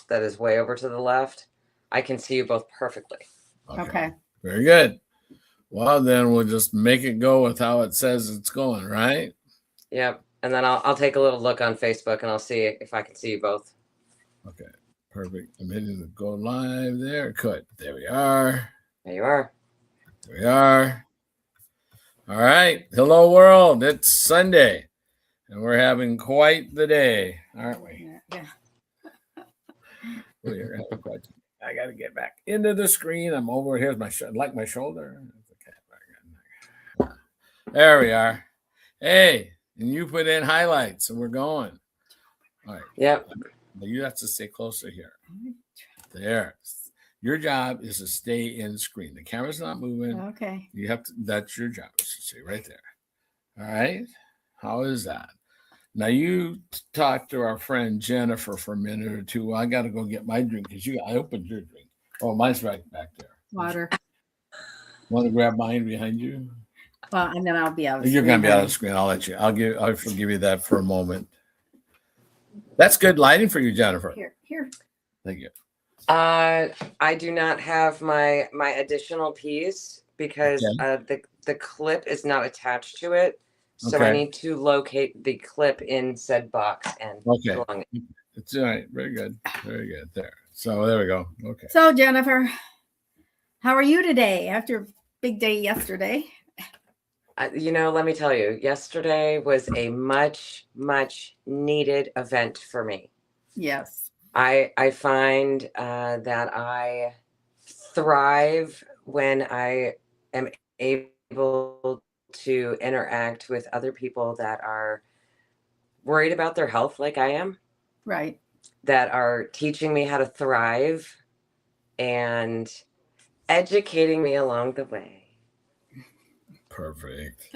left that is way over to the left, I can see you both perfectly. Okay. Very good. Well, then we'll just make it go with how it says it's going, right? Yep. And then I'll take a little look on Facebook and I'll see if I can see you both. Okay. Perfect. I'm hitting the go live there. Good. There we are. There you are. There we are. All right. Hello, world. It's Sunday, and we're having quite the day, aren't we? Yeah. We're having quite. I got to get back into the screen. I'm over. Here's my my shoulder. There we are. Hey, and you put in highlights, and we're going. All right. Yep. You have to stay closer here. There. Your job is to stay in screen. The camera's not moving. Okay. You have to. That's your job. You should stay right there. All right. How is that? Now you talk to our friend Jennifer for a minute or two. I got to go get my drink because I opened your drink. Oh, mine's right back there. Water. Want to grab mine behind you? Well, and then I'll be out. You're going to be out of the screen. I'll let you. I'll forgive you that for a moment. That's good lighting for you, Jennifer. Here. Thank you. I do not have my additional piece because the clip is not attached to it. So I need to locate the clip in said box and belong it. It's all right. Very good. Very good. There. So there we go. Okay. So Jennifer, how are you today after a big day yesterday? Let me tell you, yesterday was a much, much needed event for me. Yes. I find that I thrive when I am able to interact with other people that are worried about their health like I am. Right. That are teaching me how to thrive and educating me along the way. Perfect.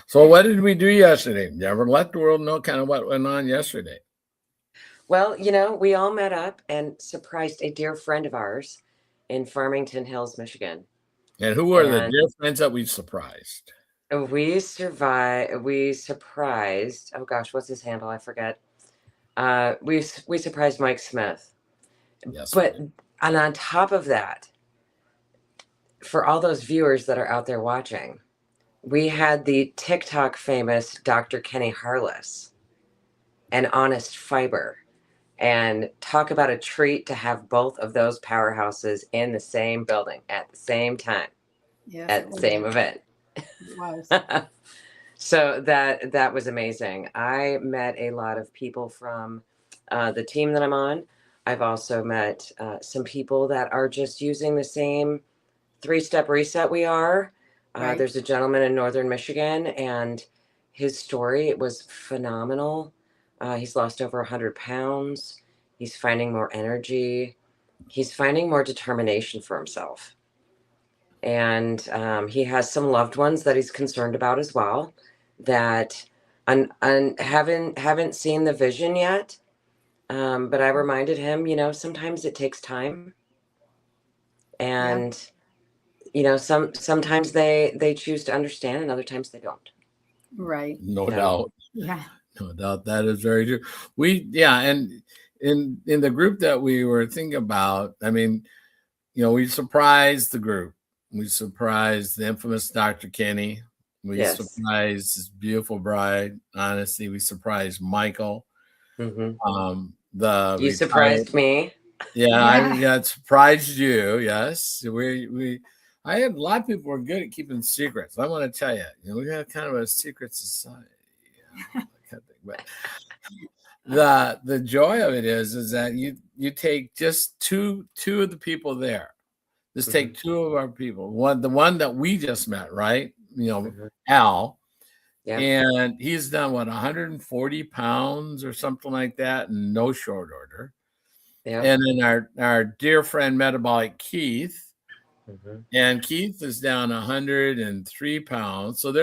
So what did we do yesterday? Never let the world know kind of what went on yesterday. Well, we all met up and surprised a dear friend of ours in Farmington Hills, Michigan. And who were the dear friends that we surprised? We surprised, oh gosh, what's his handle? I forget. We surprised Mike Smith. Yes. And on top of that, for all those viewers that are out there watching, we had the TikTok famous Dr. Kenny Harless and Honest Fiber. And talk about a treat to have both of those powerhouses in the same building at the same time, at the same event. It was. So that was amazing. I met a lot of people from the team that I'm on. I've also met some people that are just using the same 3-step reset we are. Right. There's a gentleman in Northern Michigan, and his story, it was phenomenal. He's lost over 100 pounds. He's finding more energy. He's finding more determination for himself. And he has some loved ones that he's concerned about as well that haven't seen the vision yet. But I reminded him, sometimes it takes time. And, sometimes they choose to understand and other times they don't. Right. No doubt. Yeah. No doubt. That is very true. And in the group that we were thinking about, I mean, we surprised the group. We surprised the infamous Dr. Kenny. We surprised his beautiful bride. Honestly, we surprised Michael. Mm-hmm. You surprised me. Yeah, I surprised you. Yes, I had a lot of people were good at keeping secrets. I want to tell you, we had kind of a secret society. But the joy of it is that you take just two of the people there. Just take two of our people. The one that we just met, right? Al. Yeah. And he's done 140 pounds or something like that in no short order. Yeah. And then our dear friend Metabolic Keith. And Keith is down 103 pounds. So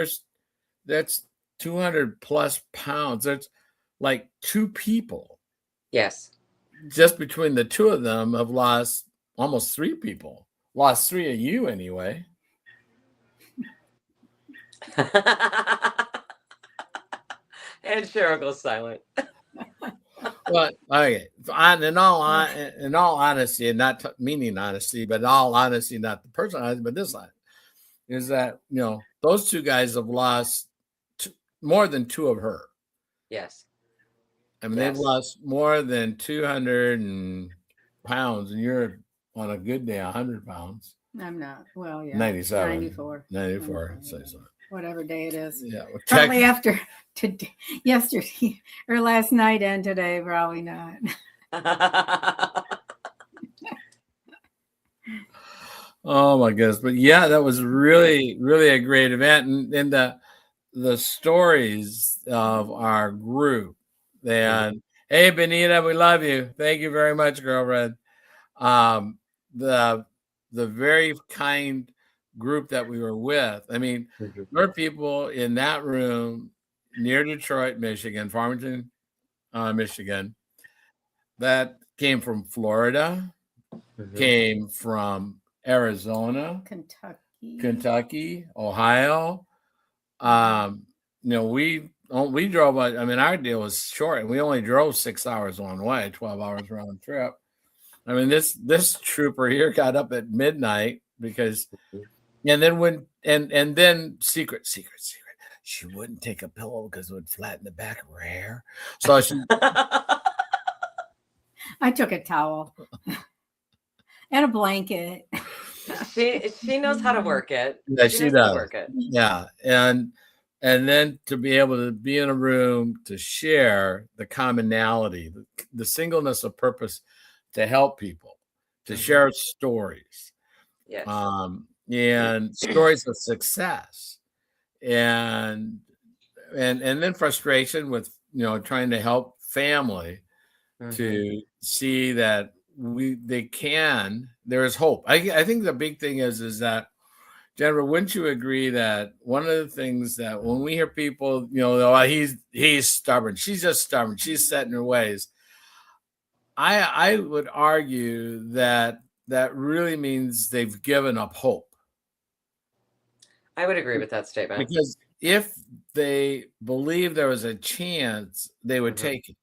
that's 200 plus pounds. That's like two people. Yes. Just between the two of them have lost almost 3 people. Lost 3 of you anyway. And Cheryl goes silent. But okay, in all honesty, and not meaning honesty, but in all honesty, not the person honesty, but this line is that those two guys have lost more than two of her. Yes. I mean, they've lost more than 200 pounds, and you're on a good day 100 pounds. I'm not. Well, yeah. 97. 94. 94. So. Whatever day it is. Yeah. Well, probably after today, yesterday, or last night and today, probably not. Oh my goodness. But yeah, that was really, really a great event. And the stories of our group. And hey, Benita, we love you. Thank you very much, girlfriend. The very kind group that we were with. I mean, there were people in that room near Detroit, Michigan, Farmington, Michigan, that came from Florida, came from Arizona, Kentucky, Ohio. We drove. I mean, our deal was short, and we only drove 6 hours one way, 12 hours round trip. I mean, this trooper here got up at midnight because, and then secret. She wouldn't take a pillow because it would flatten the back of her hair. So she. I took a towel and a blanket. She knows how to work it. Yeah, she does. Work it. Yeah, and then to be able to be in a room to share the commonality, the singleness of purpose, to help people, to share stories, yes, and stories of success, and then frustration with trying to help family to see that there is hope. I think the big thing is that, Jennifer, wouldn't you agree that one of the things that when we hear people, he's stubborn, she's just stubborn, she's set in her ways, I would argue that really means they've given up hope. I would agree with that statement. Because if they believe there was a chance, they would take it.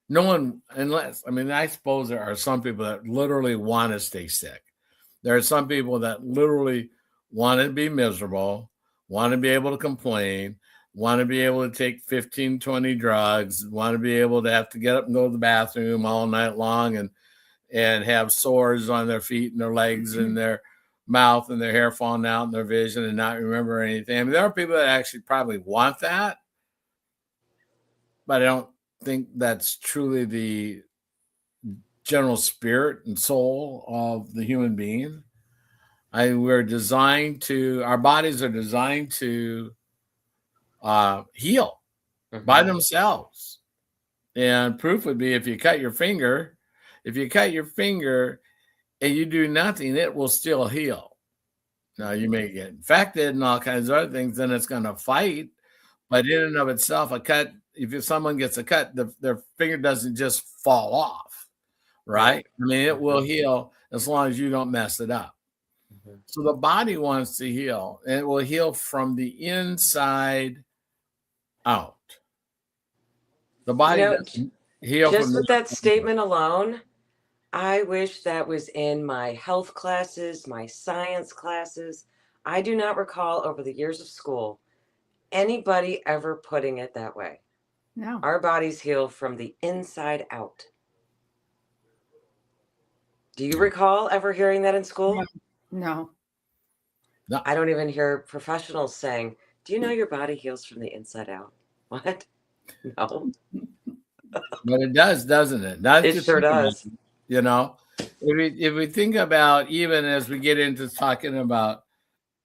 No one, I suppose there are some people that literally want to stay sick. There are some people that literally want to be miserable, want to be able to complain, want to be able to take 15, 20 drugs, want to be able to have to get up and go to the bathroom all night long and have sores on their feet and their legs and their mouth and their hair falling out and their vision and not remember anything. I mean, there are people that actually probably want that, but I don't think that's truly the general spirit and soul of the human being. Our bodies are designed to heal by themselves. And proof would be if you cut your finger and you do nothing, it will still heal. Now, you may get infected and all kinds of other things, then it's going to fight. But in and of itself, a cut, if someone gets a cut, their finger doesn't just fall off, right? I mean, it will heal as long as you don't mess it up. So the body wants to heal, and it will heal from the inside out. The body doesn't heal just with that statement alone. I wish that was in my health classes, my science classes. I do not recall over the years of school anybody ever putting it that way. No. Our bodies heal from the inside out. Do you recall ever hearing that in school? No. I don't even hear professionals saying, do you know your body heals from the inside out? What? No. But it does, doesn't it? It sure does. If we think about, even as we get into talking about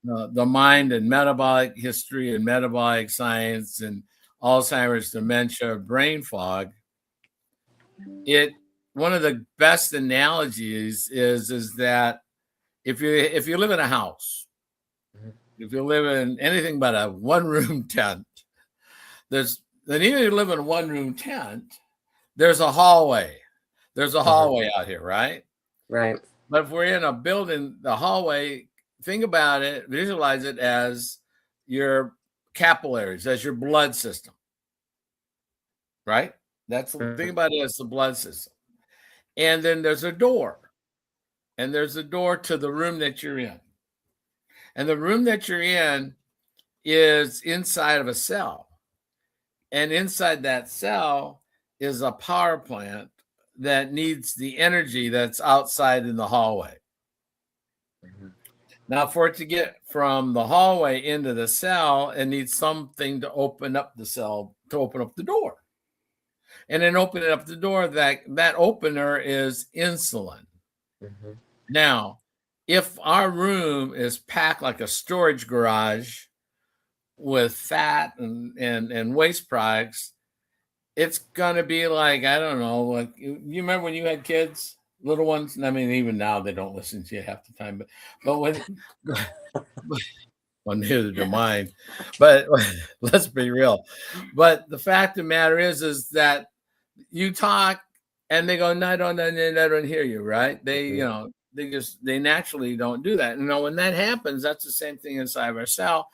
the mind and metabolic history and metabolic science and Alzheimer's, dementia, brain fog, one of the best analogies is that if you live in a house, if you live in anything but a one-room tent, then even if you live in a one-room tent, there's a hallway. There's a hallway out here, right? Right. But if we're in a building, the hallway, think about it, visualize it as your capillaries, as your blood system, right? That's think about it as the blood system. And then there's a door. And there's a door to the room that you're in. And the room that you're in is inside of a cell. And inside that cell is a power plant that needs the energy that's outside in the hallway. Now, for it to get from the hallway into the cell, it needs something to open up the cell, to open up the door. And then opening up the door, that opener is insulin. Now, if our room is packed like a storage garage with fat and waste products, it's gonna be like, I don't know, like you remember when you had kids, little ones? I mean, even now they don't listen to you half the time, but when well, neither do mine. But let's be real. But the fact of the matter is that you talk and they go, no, I don't hear you, right? They, they naturally don't do that. When that happens, that's the same thing inside of our cell.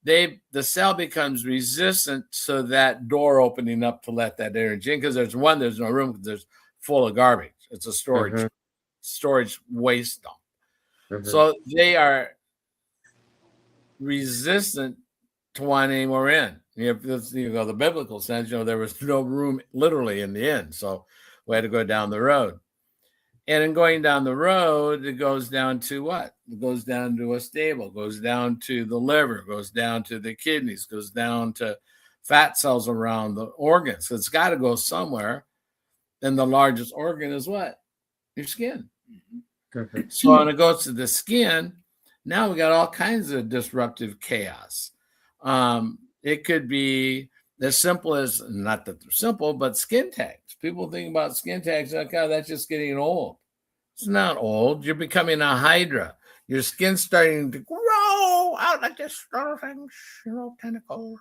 The cell becomes resistant to that door opening up to let that energy in, because there's no room, because there's full of garbage. It's a storage waste dump. So they are resistant to wanting any more in. The biblical sense, there was no room literally in the inn. So we had to go down the road. And in going down the road, it goes down to what? It goes down to a stable, goes down to the liver, goes down to the kidneys, goes down to fat cells around the organs. So it's got to go somewhere. And the largest organ is what? Your skin. So when it goes to the skin, now we got all kinds of disruptive chaos. It could be as simple as, not that they're simple, but skin tags. People think about skin tags like, oh, that's just getting old. It's not old. You're becoming a hydra. Your skin's starting to grow out like this little thing, tentacles.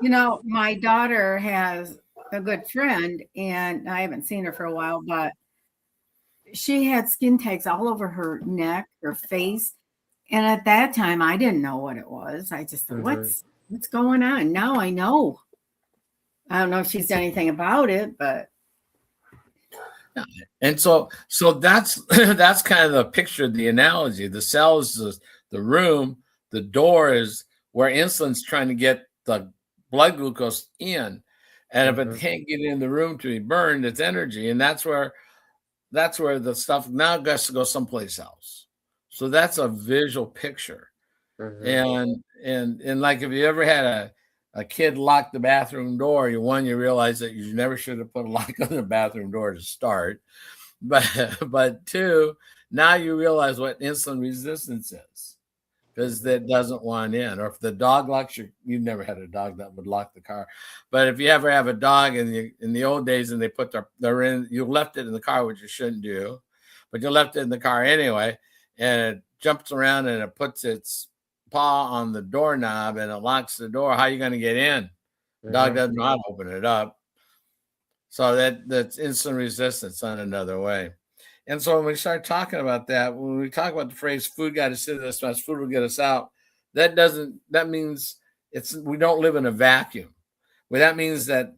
My daughter has a good friend, and I haven't seen her for a while, but she had skin tags all over her neck, her face. And at that time, I didn't know what it was. I just thought, what's going on? Now I know. I don't know if she's done anything about it, but. And so that's kind of the picture, the analogy. The cell is the room. The door is where insulin's trying to get the blood glucose in. And if it can't get in the room to be burned, it's energy. And that's where the stuff now has to go someplace else. So that's a visual picture. And like, if you ever had a kid lock the bathroom door, you realize that you never should have put a lock on the bathroom door to start. But two, now you realize what insulin resistance is, because that doesn't want in. Or if the dog locks you've never had a dog that would lock the car. But if you ever have a dog in the old days and they put you left it in the car, which you shouldn't do, but you left it in the car anyway, and it jumps around and it puts its paw on the doorknob and it locks the door, how are you going to get in? The dog doesn't know how to open it up. So that's insulin resistance on another way. And so when we start talking about that, when we talk about the phrase food got us into this mess, food will get us out, that means we don't live in a vacuum. Well, that means that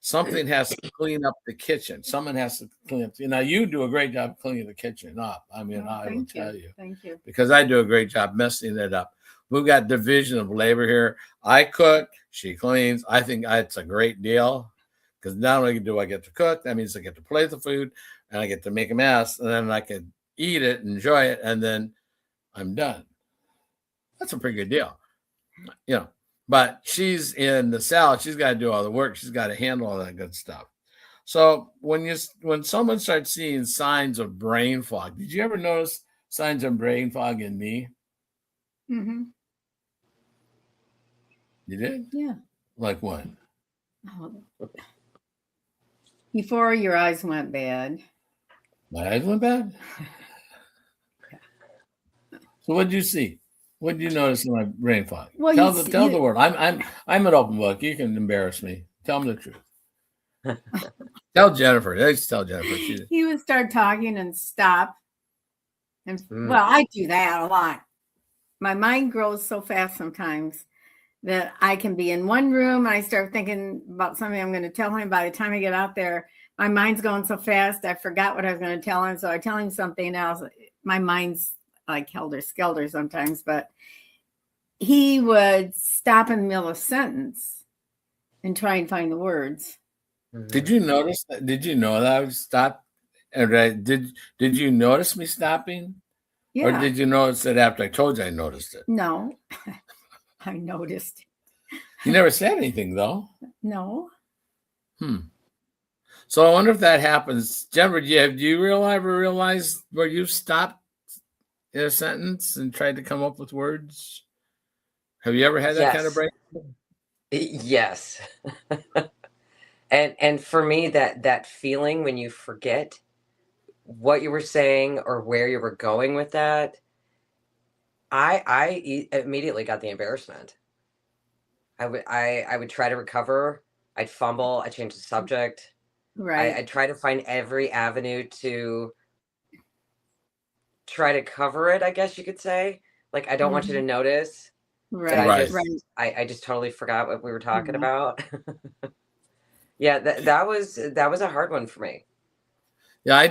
something has to clean up the kitchen. Someone has to clean up. Now, you do a great job cleaning the kitchen up. I mean, I will tell you. Thank you. Because I do a great job messing it up. We've got division of labor here. I cook, she cleans. I think it's a great deal, because not only do I get to cook, that means I get to plate the food and I get to make a mess, and then I can eat it, enjoy it, and then I'm done. That's a pretty good deal. But she's in the cell. She's got to do all the work. She's got to handle all that good stuff. So when someone starts seeing signs of brain fog, did you ever notice signs of brain fog in me? Mm-hmm. You did? Yeah. Like what? Before your eyes went bad. My eyes went bad? So what did you see? What did you notice in my brain fog? Well, tell the world. I'm an open book. You can embarrass me. Tell them the truth. Tell Jennifer. Let's tell Jennifer. He would start talking and stop. And well, I do that a lot. My mind grows so fast sometimes that I can be in one room. I start thinking about something I'm going to tell him. By the time I get out there, my mind's going so fast, I forgot what I was going to tell him. So I tell him something else. My mind's like helter skelter sometimes, but he would stop in the middle of a sentence and try and find the words. Did you notice that? Did you know that I would stop? Did you notice me stopping? Yeah. Or did you notice it after I told you I noticed it? No, I noticed. You never said anything though. No. So I wonder if that happens. Jennifer, do you ever realize where you stopped in a sentence and tried to come up with words? Have you ever had that kind of break? Yes. and for me, that feeling when you forget what you were saying or where you were going with that, I immediately got the embarrassment. I would try to recover. I'd fumble. I'd change the subject. Right. I'd try to find every avenue to try to cover it, I guess you could say. Like, I don't want you to notice. Right. I just totally forgot what we were talking Mhm. about. Yeah, that was a hard one for me. Yeah, I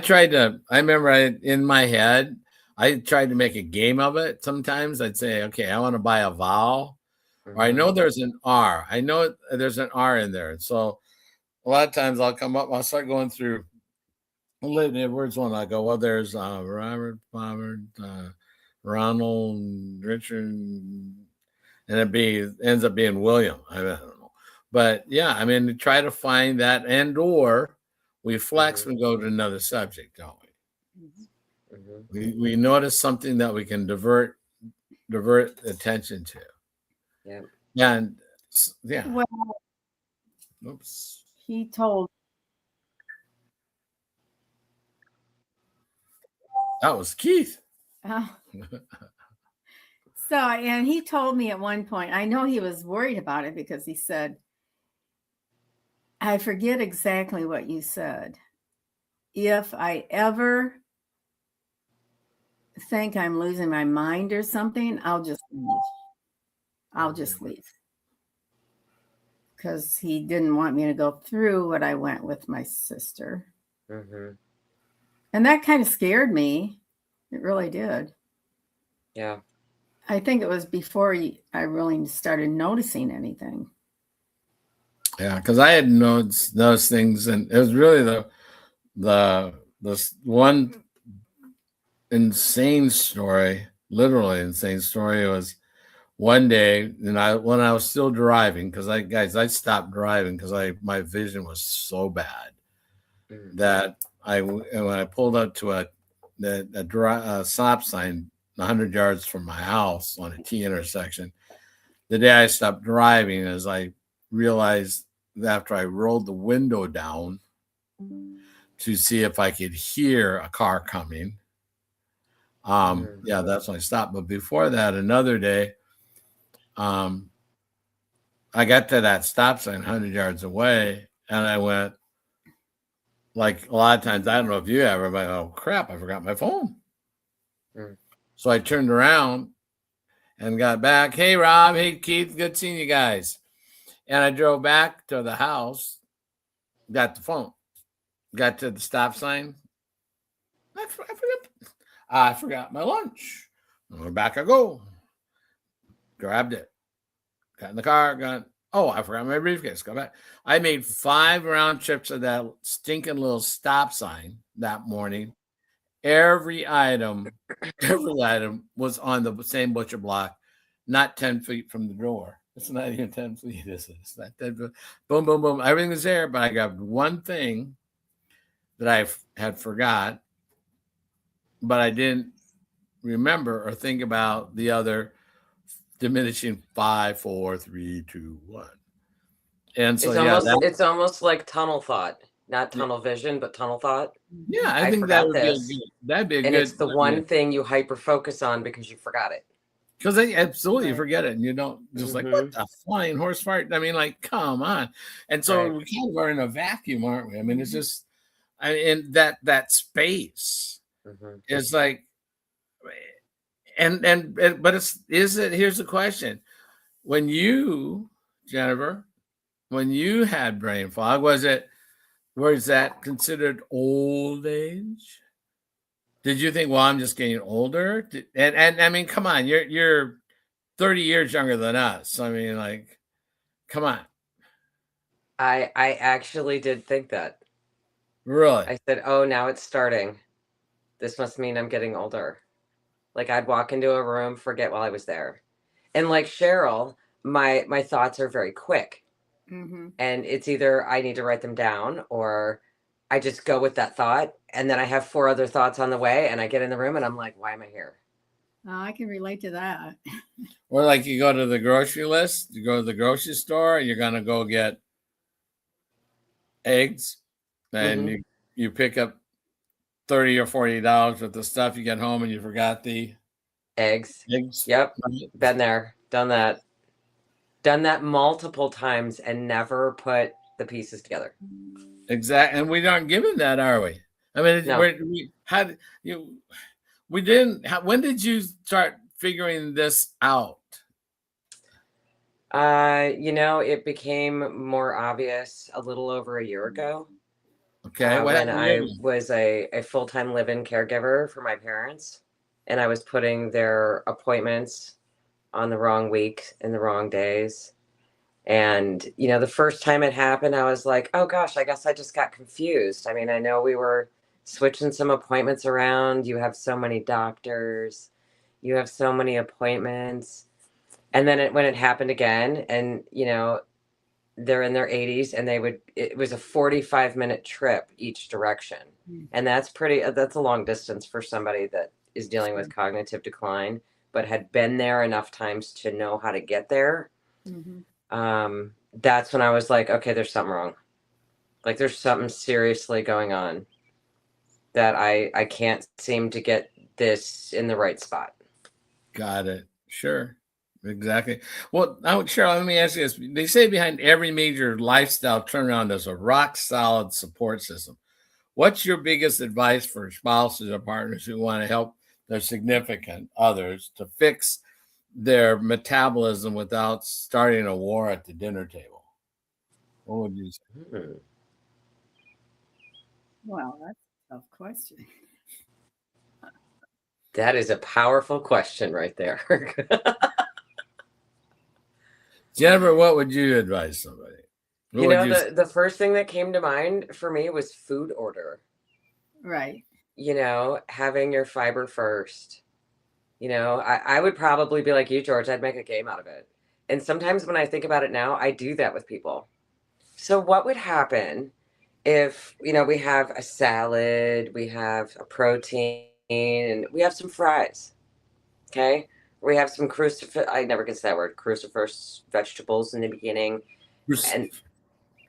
remember in my head, I tried to make a game of it. Sometimes I'd say, okay, I want to buy a vowel. Or I know there's an R. I know there's an R in there. So a lot of times I'll start going through words one. I go, well, there's Robert, Ronald, Richard, and ends up being William. I don't know. But yeah, I mean, try to find that, and or we flex and go to another subject, don't we? We notice something that we can divert attention to. Yeah. And yeah. Well, Oops. he told. That was Keith. So, and he told me at one point, I know he was worried about it because he said, I forget exactly what you said. If I ever think I'm losing my mind or something, I'll just leave. Because he didn't want me to go through what I went with my sister. And that kind of scared me. It really did. Yeah. I think it was before I really started noticing anything. Yeah, because I had noticed those things, and it was really the one insane story, literally insane story, was one day, and when I was still driving, because I stopped driving because my vision was so bad that when I pulled up to a stop sign 100 yards from my house on a T intersection, the day I stopped driving, as I realized after I rolled the window down to see if I could hear a car coming. Yeah, that's when I stopped. But before that, another day, I got to that stop sign 100 yards away, and I went, like a lot of times, I don't know if you ever, but oh crap, I forgot my phone. So I turned around and got back. Hey, Rob. Hey, Keith. Good seeing you guys. And I drove back to the house, got the phone, got to the stop sign. I forgot my lunch. Back I go. Grabbed it. Got in the car. I forgot my briefcase. Go back. I made 5 round trips of that stinking little stop sign that morning. Every item was on the same butcher block, not 10 feet from the door. It's not even 10 feet. It's not 10 feet. Boom, boom, boom. Everything was there, but I got one thing that I had forgot, but I didn't remember or think about the other diminishing 5, 4, 3, 2, 1. And so it's almost like tunnel thought, not tunnel vision, but tunnel thought. Yeah, I think that would that'd be a good. It's the one thing you hyper focus on because you forgot it. Because they absolutely forget it, and you don't just like, what the flying horse fart? I mean, like, come on. And so we kind of are in a vacuum, aren't we? I mean, it's just, and that space is like, but here's the question: when you, Jennifer, when you had brain fog, was that considered old age? Did you think, well, I'm just getting older? And I mean, come on, you're 30 years younger than us. I mean, like, come on. I actually did think that. Really? I said, "Oh, now it's starting. This must mean I'm getting older." Like I'd walk into a room, forget while I was there. And like Cheryl, my thoughts are very quick. Mm-hmm. And it's either I need to write them down or I just go with that thought and then I have four other thoughts on the way and I get in the room and I'm like, why am I here? I can relate to that. Or like you go to the grocery list, you go to the grocery store, you're gonna go get eggs, and Mhm. you pick up $30 or $40 worth of stuff. You get home and you forgot the Eggs. eggs. Yep. Been there, done that. Done that multiple times and never put the pieces together. Exactly, and we aren't given that, are we? I mean, No. we didn't. When did you start figuring this out? It became more obvious a little over a year ago. Okay, what When happened? I was a full-time live-in caregiver for my parents, and I was putting their appointments on the wrong week and the wrong days. And, the first time it happened, I was like, oh gosh, I guess I just got confused. I mean, I know we were switching some appointments around. You have so many doctors, you have so many appointments. And then when it happened again, and, they're in their 80s and it was a 45-minute trip each direction. And that's a long distance for somebody that is dealing with cognitive decline, but had been there enough times to know how to get there. Mm-hmm. That's when I was like, okay, there's something wrong. Like there's something seriously going on that I can't seem to get this in the right spot. Got it. Sure. Exactly. Well, Cheryl, let me ask you this. They say behind every major lifestyle turnaround there's a rock solid support system. What's your biggest advice for spouses or partners who want to help their significant others to fix their metabolism without starting a war at the dinner table? What would you say? Well, that's a tough question. That is a powerful question right there. Jennifer, what would you advise somebody? The first thing that came to mind for me was food order. Right. Having your fiber first. I would probably be like you, George. I'd make a game out of it. And sometimes when I think about it now, I do that with people. So what would happen if, we have a salad, we have a protein, and we have some fries, okay? We have some I never can say that word, cruciferous vegetables in the beginning. And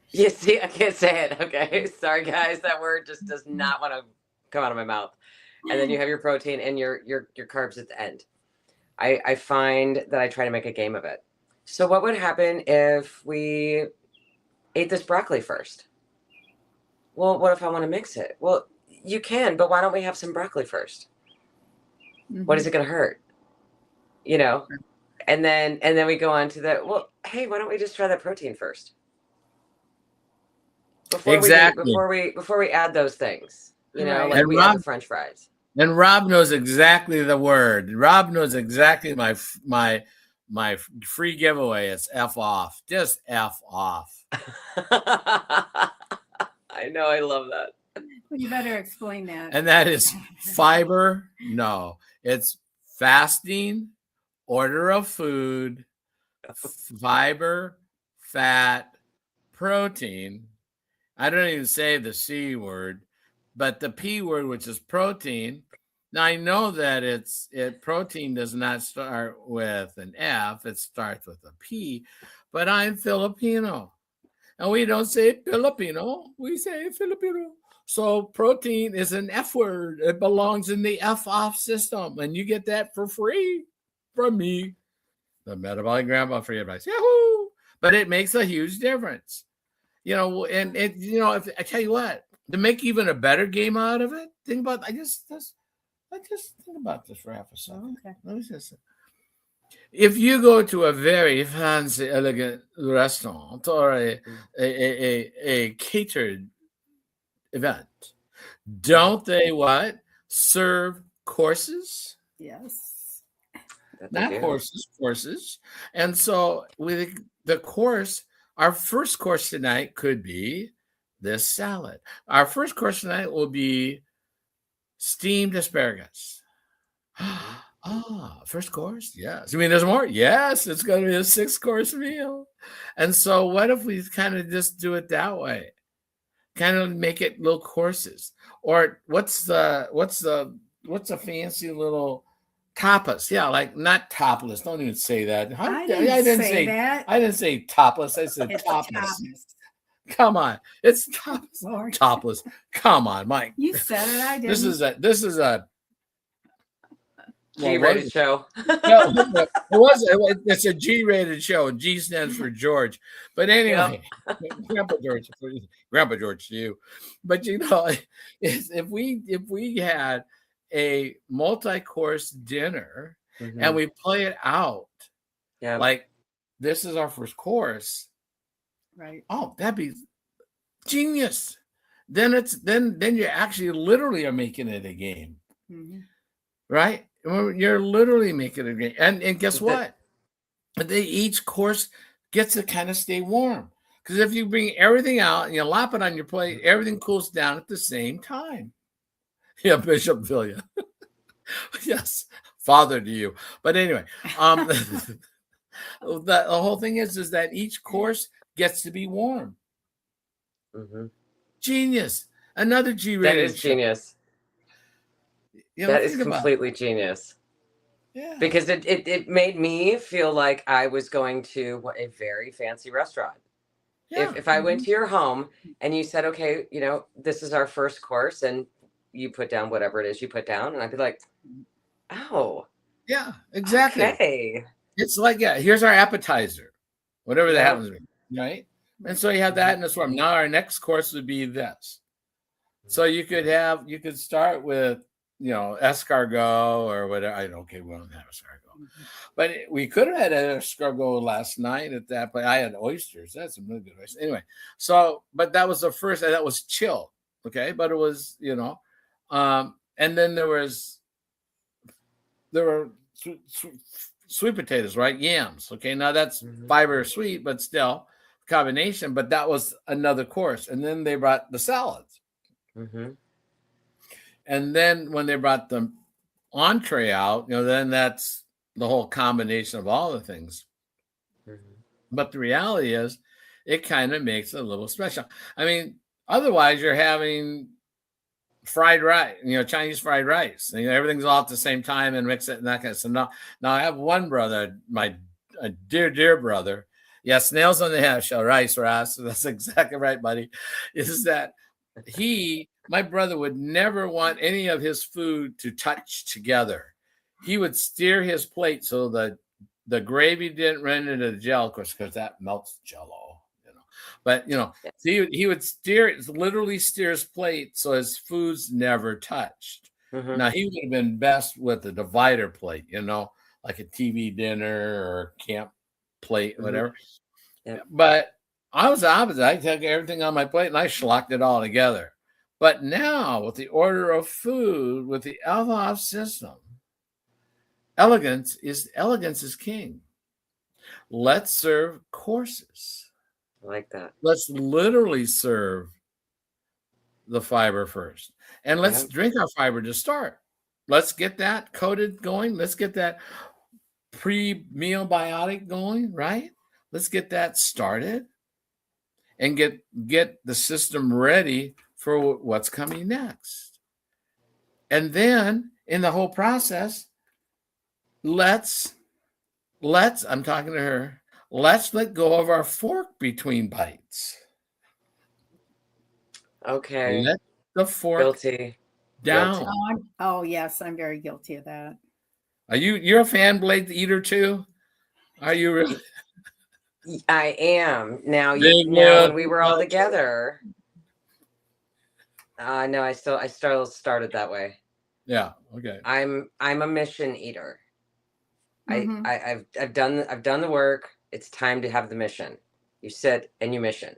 you see, I can't say it, okay? Sorry, guys, that word just does not want to come out of my mouth. And then you have your protein and your carbs at the end. I find that I try to make a game of it. So what would happen if we ate this broccoli first? Well, what if I want to mix it? Well, you can, but why don't we have some broccoli first? Mm-hmm. What is it going to hurt? And then we go on to well, hey, why don't we just try that protein first? Before we add those things, Right. like we add the French fries. And Rob knows exactly the word. Rob knows exactly my free giveaway. It's F off. Just F off. I know. I love that. Well, you better explain that. And that is fiber. No, it's fasting, order of food, fiber, fat, protein. I don't even say the C word, but the P word, which is protein. Now I know that protein does not start with an F, it starts with a P, but I'm Filipino. And we don't say Filipino, we say Filipino. So protein is an F word. It belongs in the F off system. And you get that for free from me. The Metabolic Grandpa free advice. Yahoo! But it makes a huge difference. And if I tell you what, to make even a better game out of it, think about think about this for half a second. Okay. Let me just If you go to a very fancy, elegant restaurant or a catered event, don't they what? Serve courses? Yes. That they Not do. horses, courses. And so with the course, our first course tonight could be this salad. Our first course tonight will be steamed asparagus. First course? Yes. You mean there's more? Yes, it's going to be a 6-course meal. And so what if we kind of just do it that way? Kind of make it little courses. Or what's a fancy little tapas? Yeah, like not topless. Don't even say that. I didn't say that. I didn't say topless. I said It's topless. Thomas. Come on. It's topless. Lord. Topless. Come on, Mike. You said it. I didn't. This is a G-rated show. no, it's a G-rated show. G stands for George. But anyway, Grandpa George to you. But you know, if we had a multi-course dinner and we play it out, like this is our first course, right? Oh, that'd be genius. Then you actually literally are making it a game, right? You're literally making it a game, and guess what? Each course gets to kind of stay warm, because if you bring everything out and you lop it on your plate, everything cools down at the same time. Yeah, Bishop Villia. Yes, father to you. But anyway, the whole thing is that each course gets to be warm. Genius. Another G-rated. That is genius. That is completely genius. Yeah. Because it made me feel like I was going to a very fancy restaurant. Yeah. If I went to your home and you said, okay, you know, this is our first course, and you put down whatever it is you put down, and I'd be like, oh. Yeah, exactly. Okay. It's like, here's our appetizer, whatever that happens to be, right? And so you have that in this form. Now our next course would be this. So you could start with, you know, escargot or whatever. Okay, we don't have escargot, but we could have had escargot last night at that place. I had oysters. That's some really good oysters. Anyway, so, but that was the first, and that was chilled. Okay, but it was, you know, and then there were sweet potatoes, right? Yams. Okay, now that's fiber sweet, but still combination. But that was another course, and then they brought the salads. And then when they brought the entree out, you know, then that's the whole combination of all the things. But the reality is, it kind of makes it a little special. I mean, otherwise you're having fried rice, you know, Chinese fried rice. You know, everything's all at the same time and mix it and that kind of stuff. Now I have one brother, a dear brother. Yes, nails on the head, shall rice, Ross. That's exactly right, buddy. Is that my brother would never want any of his food to touch together. He would steer his plate so that the gravy didn't run into the gel, of course, because that melts Jell-O, you know. But you know, he would literally steer his plate so his food's never touched. Now he would have been best with a divider plate, you know, like a TV dinner or camp plate, whatever. But I was the opposite. I took everything on my plate and I schlocked it all together. But now with the order of food, with the LHOF system, elegance is king. Let's serve courses. I like that. Let's literally serve the fiber first. And let's drink our fiber to start. Let's get that coated going. Let's get that pre-meal biotic going, right? Let's get that started and get the system ready for what's coming next. And then in the whole process, let's I'm talking to her, let's let go of our fork between bites. Okay. Let the fork guilty down. Oh yes, I'm very guilty of that. You're a fan blade eater too? Are you really? I am. Now when we were all together. No, I still started that way. Yeah. Okay. I'm a mission eater. Mhm. I've done the work. It's time to have the mission. You sit and you mission,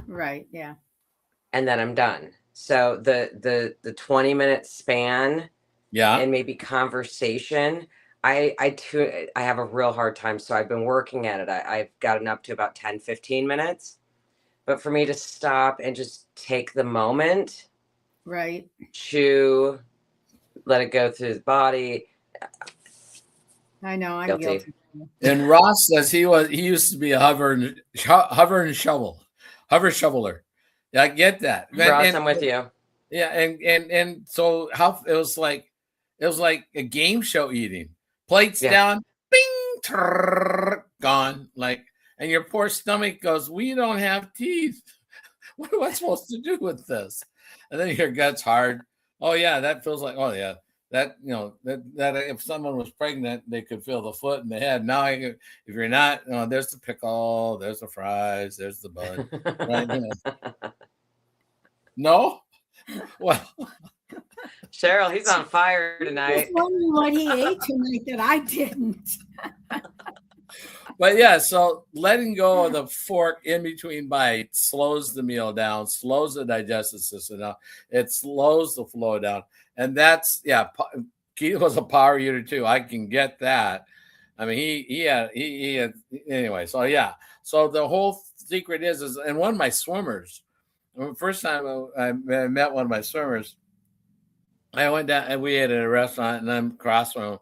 Right. Yeah. and then I'm done. So the 20-minute span Yeah. and maybe conversation, I have a real hard time. So I've been working at it. I've gotten up to about 10-15 minutes. But for me to stop and just take the moment Right. to let it go through the body, I know. I'm guilty. guilty. And Ross says he used to be a hover and shoveler. Yeah, I get that. Ross, I'm with you. Yeah, and so how it was like a game show eating. Plates Yeah. down, bing, trrr, gone. Like, and your poor stomach goes, "We don't have teeth. What am I supposed to do with this?" And then your gut's hard. Oh yeah, that feels like, oh yeah, that, you know, that if someone was pregnant, they could feel the foot and the head. Now, if you're not, there's the pickle, there's the fries, there's the bun. Right? No? Well, Cheryl, he's on fire I tonight. was wondering what he ate tonight that I didn't. but yeah, so letting go of the fork in between bites slows the meal down, slows the digestive system down. It slows the flow down. And that's, yeah, Keith was a power eater too. I can get that. I mean, he had anyway. So yeah. So the whole secret is, and one of my swimmers, the first time I met one of my swimmers, I went down and we ate at a restaurant, and I'm across from him.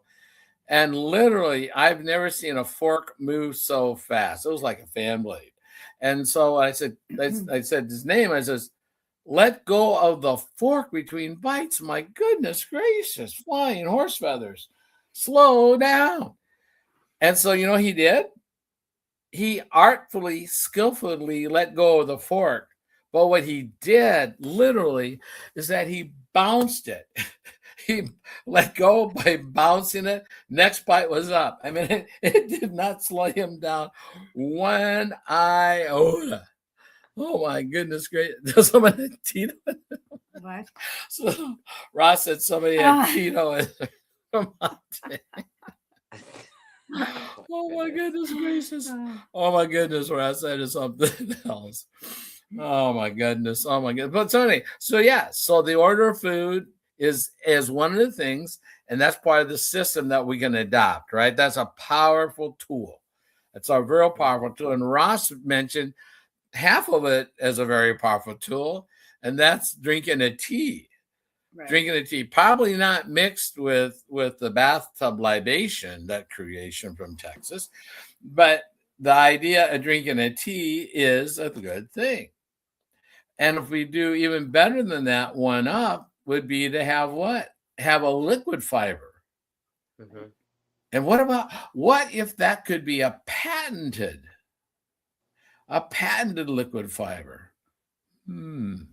And literally, I've never seen a fork move so fast. It was like a fan blade. And so I said his name. I says, "Let go of the fork between bites. My goodness gracious, flying horse feathers. Slow down." And so, you know, he did. He artfully, skillfully let go of the fork. But what he did literally is that he bounced it. He let go by bouncing it. Next bite was up. I mean, it did not slow him down one iota. Oh my goodness, great. Someone had Tito. What? So Ross said somebody had Tito in Oh my goodness gracious. Oh my goodness, Ross, that is something else. Oh my goodness. Oh my goodness. But so anyway, so yeah, so the order of food is one of the things, and that's part of the system that we can adopt, right? That's a powerful tool. It's a real powerful tool. And Ross mentioned half of it as a very powerful tool, and that's drinking a tea. Right. Drinking a tea, probably not mixed with the bathtub libation, that creation from Texas, but the idea of drinking a tea is a good thing. And if we do even better than that, one up would be to have what? Have a liquid fiber. Mm-hmm. And what if that could be a patented liquid fiber? And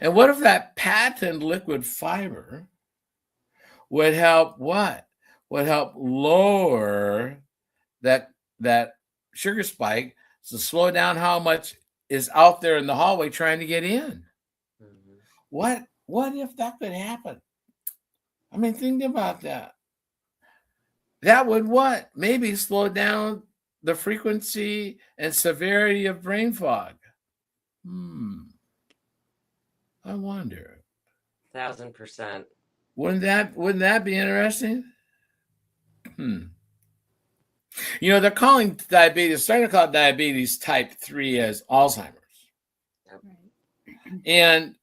what if that patented liquid fiber would help what? Would help lower that sugar spike to slow down how much is out there in the hallway trying to get in. Mm-hmm. What if that could happen? I mean, think about that. That would what? Maybe slow down the frequency and severity of brain fog. I wonder. 1,000%. Wouldn't that be interesting? You know, they're starting to call diabetes type 3 as Alzheimer's. Yep. And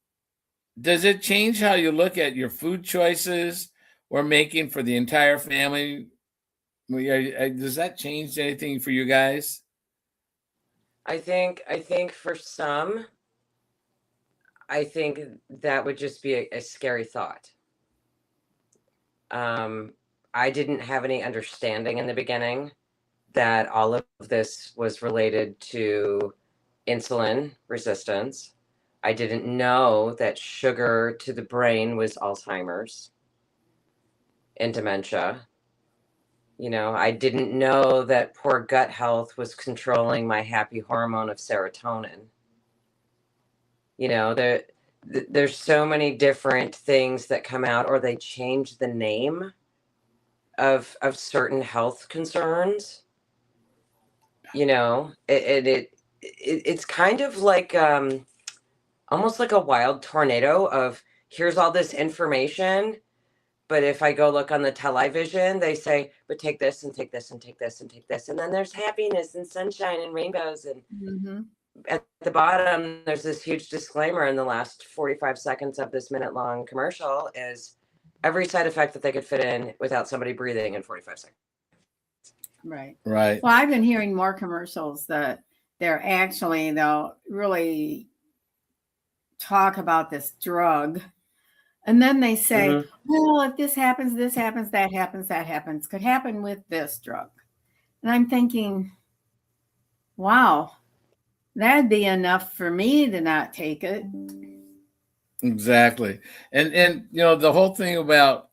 does it change how you look at your food choices we're making for the entire family? Does that change anything for you guys? I think for some, I think that would just be a scary thought. I didn't have any understanding in the beginning that all of this was related to insulin resistance. I didn't know that sugar to the brain was Alzheimer's and dementia. You know, I didn't know that poor gut health was controlling my happy hormone of serotonin. You know, there's so many different things that come out, or they change the name of certain health concerns. You know, it's kind of like almost like a wild tornado of here's all this information, but if I go look on the television, they say, but take this and take this and take this and take this, and then there's happiness and sunshine and rainbows, and Mm-hmm. at the bottom there's this huge disclaimer in the last 45 seconds of this minute long commercial is every side effect that they could fit in without somebody breathing in 45 seconds. Right. Right. Well, I've been hearing more commercials that they'll really talk about this drug. And then they say, Mhm. well, if this happens, that happens, could happen with this drug. And I'm thinking, wow, that'd be enough for me to not take it. Exactly. And you know, the whole thing about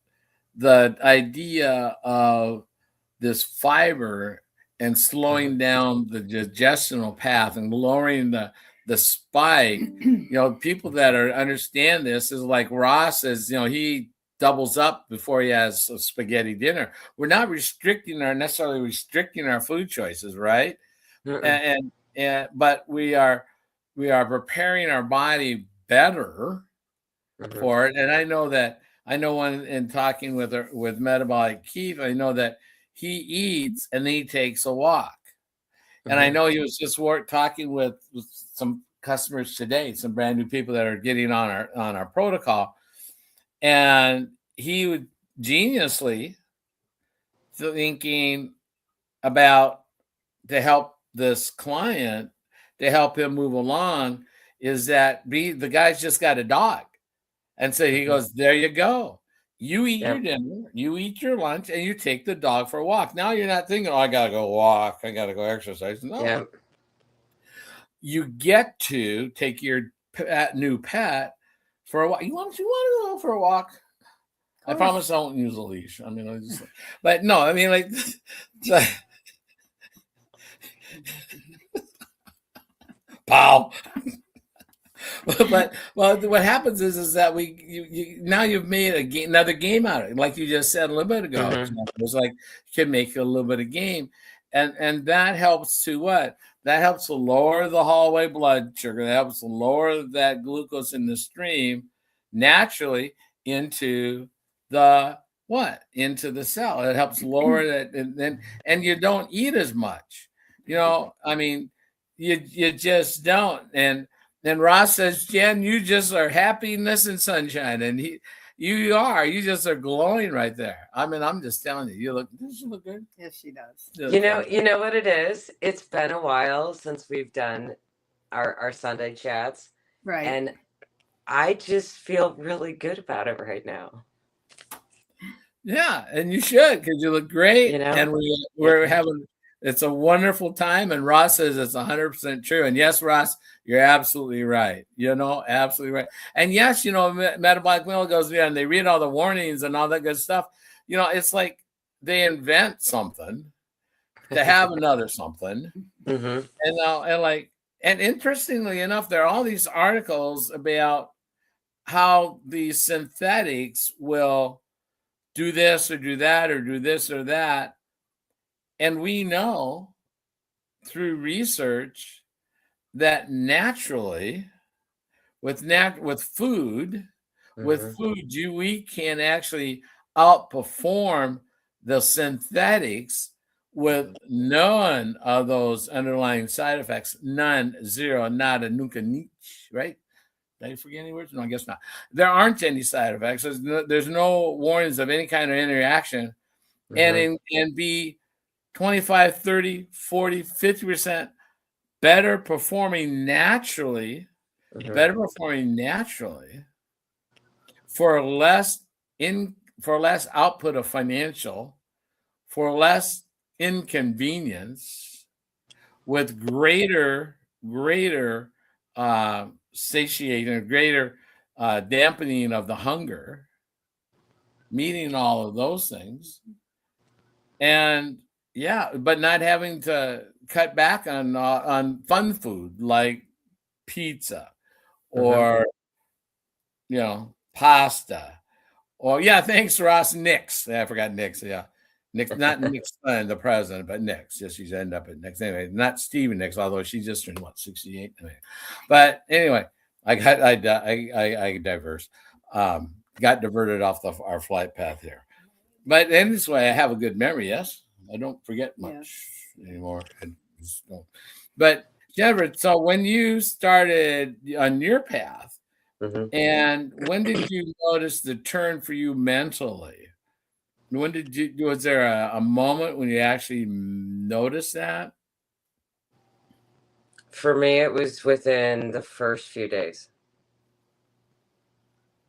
the idea of this fiber and slowing down the digestional path and lowering the spike, you know, people that understand this is like Ross says, you know, he doubles up before he has a spaghetti dinner. We're not necessarily restricting our food choices, right? Mm-mm. And but we are preparing our body better Mhm. for it. And I know when in talking with Metabolic Keith, I know that he eats and then he takes a walk. And I Mhm. know he was just talking with some customers today, some brand new people that are getting on our protocol, and he would geniusly thinking about to help this client to help him move along is that the guy's just got a dog. And so he Mhm. goes, there you go. You eat your Yep. dinner, you eat your lunch, and you take the dog for a walk. Now you're not thinking, oh, I got to go walk, I got to go exercise. No, Yep. you get to take your new pet for a walk. You want to go for a walk? I promise I won't use a leash. I mean, but no, I mean, like, pow. But what happens is that now you've made another game out of it, like you just said a little bit ago. Mhm. It was like you can make a little bit of game, and that helps to what? That helps to lower the hallway blood sugar. That helps to lower that glucose in the stream naturally into the into the cell. It helps lower that, and you don't eat as much. You know, I mean, you just don't. And Ross says, Jen, you just are happiness and sunshine. And you just are glowing right there. I mean, I'm just telling you, does she look good? Yes, she does. You know what it is? It's been a while since we've done our Sunday chats, Right. and I just feel really good about it right now. Yeah, and you should because you look great. You know? And we're having it's a wonderful time. And Ross says it's 100% true. And yes, Ross, you're absolutely right. You know, absolutely right. And yes, you know, Metabolic Mill goes there and they read all the warnings and all that good stuff. You know, it's like they invent something to have another something. Mhm. And interestingly enough, there are all these articles about how these synthetics will do this or do that or do this or that. And we know through research that naturally with food, Mhm. we can actually outperform the synthetics with none of those underlying side effects. None, zero, nada, nunca, niche, right? Did I forget any words? No, I guess not. There aren't any side effects. There's no warnings of any kind of interaction. Mhm. And be 25, 30, 40, 50% better performing naturally, Mhm. for less output of financial, for less inconvenience, with greater satiating, greater dampening of the hunger, meeting all of those things, and yeah, but not having to cut back on fun food like pizza Mhm. or pasta or thanks Ross, Nick's. Yeah, I forgot Nick's. Yeah, Nick, not Nick's son, the president, but Nick's. Just she's ended up at Nick's anyway. Not Stephen Nick's, although she just turned 68. Anyway. But anyway, I diverse. Got diverted off our flight path here. But in this way, I have a good memory. Yes, I don't forget much anymore. But Jennifer, so when you started on your path, and when did you notice the turn for you mentally? When did you? Was there a moment when you actually noticed that? For me, it was within the first few days.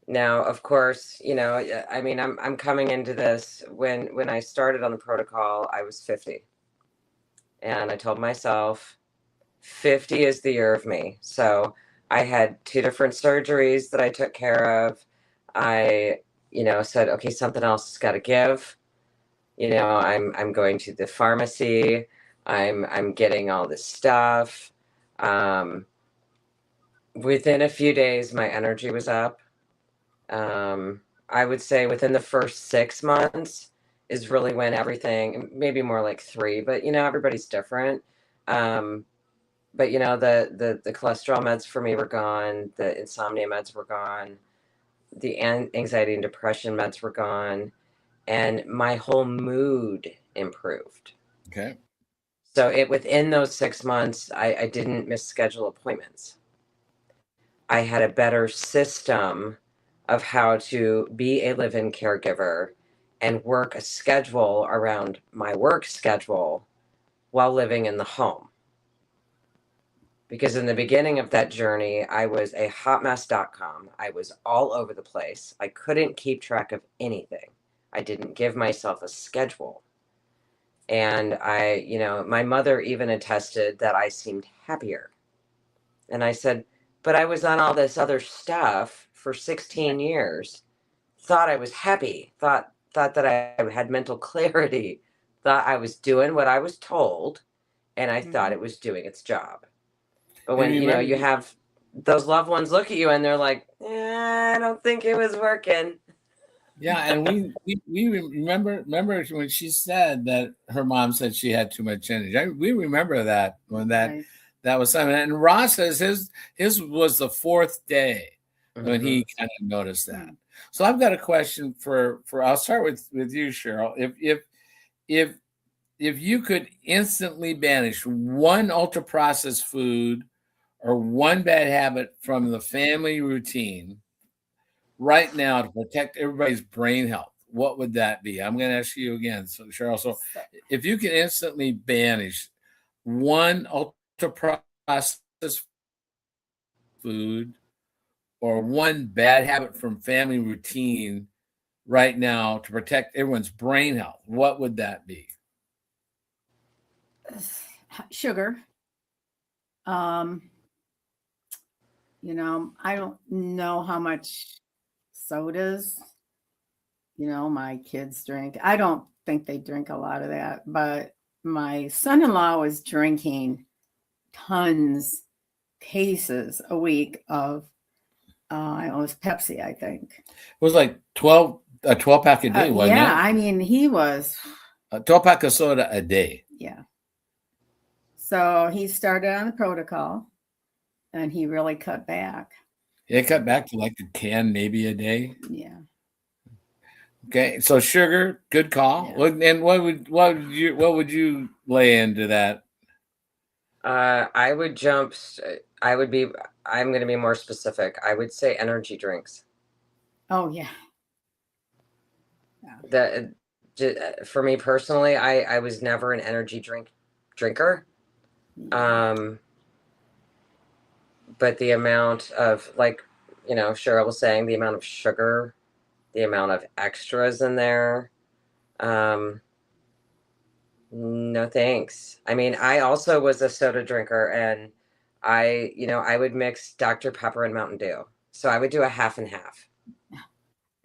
Now, of course, I mean, I'm coming into this when I started on the protocol, I was 50. And I told myself 50 is the year of me. So I had 2 different surgeries that I took care of. I, said, okay, something else has got to give. I'm going to the pharmacy. I'm getting all this stuff. Within a few days, my energy was up. I would say within the first 6 months is really when everything, maybe more like 3, but everybody's different. But the cholesterol meds for me were gone. The insomnia meds were gone. The anxiety and depression meds were gone. And my whole mood improved. Okay. So within those 6 months, I didn't miss schedule appointments. I had a better system of how to be a live-in caregiver and work a schedule around my work schedule while living in the home. Because in the beginning of that journey, I was a hotmess.com. I was all over the place. I couldn't keep track of anything. I didn't give myself a schedule. And my mother even attested that I seemed happier. And I said, but I was on all this other stuff for 16 years, thought I was happy, thought that I had mental clarity, thought I was doing what I was told, and I thought it was doing its job. But when, you have those loved ones look at you and they're like, I don't think it was working. Yeah, and we remember when she said that her mom said she had too much energy. We remember that when that was something. And Ross says his was the 4th day when he kind of noticed that. So I've got a question for I'll start with you, Cheryl. If you could instantly banish one ultra processed food or one bad habit from the family routine right now to protect everybody's brain health, what would that be? I'm going to ask you again, so Cheryl. So if you can instantly banish one ultra processed food or one bad habit from family routine right now to protect everyone's brain health, what would that be? Sugar. I don't know how much sodas, my kids drink. I don't think they drink a lot of that, but my son-in-law was drinking cases a week of, it was Pepsi, I think. It was like a 12 pack a day, wasn't it? Yeah, I mean, he was a 12 pack of soda a day. Yeah. So he started on the protocol and he really cut back. He cut back to like a can maybe a day. Yeah. Okay, so sugar, good call. Yeah. And what would you lay into that? I'm going to be more specific. I would say energy drinks. Oh yeah. For me personally, I was never an energy drinker. But the amount of, like, Cheryl was saying, the amount of sugar, the amount of extras in there, no thanks. I mean, I also was a soda drinker, and I would mix Dr. Pepper and Mountain Dew. So I would do a half and half.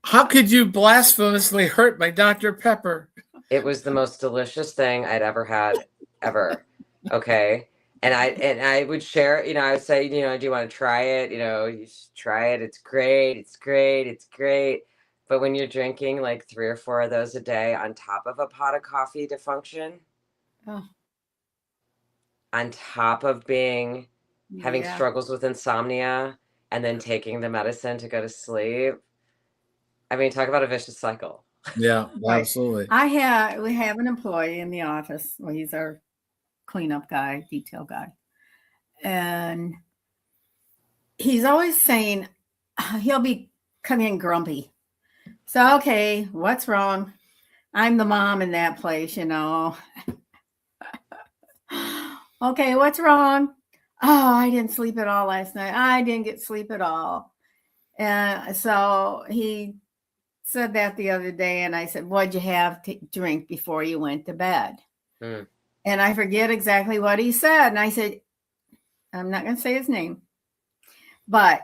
How could you blasphemously hurt my Dr. Pepper? It was the most delicious thing I'd ever had, ever. Okay. And I would share, I would say, do you want to try it? You should try it. It's great. It's great. It's great. But when you're drinking like 3 or 4 of those a day on top of a pot of coffee to function, Oh, on top of having yeah. struggles with insomnia and then taking the medicine to go to sleep. I mean, talk about a vicious cycle. Yeah, Right. absolutely. We have an employee in the office. Well, he's our cleanup guy, detail guy. And he's always saying he'll be coming in grumpy. So, okay, what's wrong? I'm the mom in that place, you know. Okay, what's wrong? Oh, I didn't sleep at all last night. I didn't get sleep at all. And so he said that the other day, and I said, what'd you have to drink before you went to bed? Mm. And I forget exactly what he said. And I said, I'm not going to say his name, but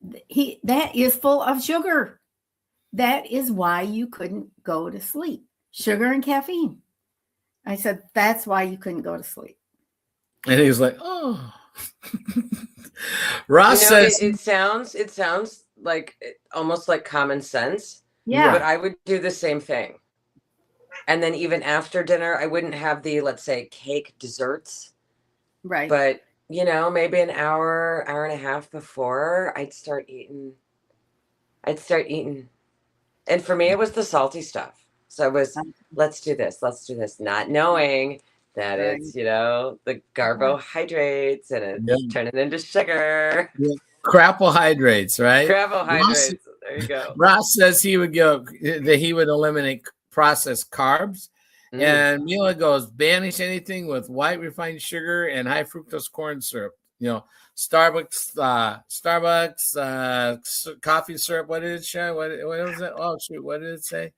that is full of sugar. That is why you couldn't go to sleep. Sugar and caffeine. I said, that's why you couldn't go to sleep. And he was like, oh. Ross says it sounds like almost like common sense. Yeah. But I would do the same thing. And then even after dinner, I wouldn't have the, let's say, cake desserts. Right. But, maybe an hour and a half before, I'd start eating. And for me, it was the salty stuff. So it was, let's do this, not knowing that Right. it's, the carbohydrates and it's turning into sugar. Yeah. Crapohydrates, right? Carbohydrates. There you go. Ross says he would eliminate processed carbs. And Mila goes, banish anything with white refined sugar and high fructose corn syrup. Starbucks coffee syrup. What did it show? What was it? Oh, shoot. What did it say?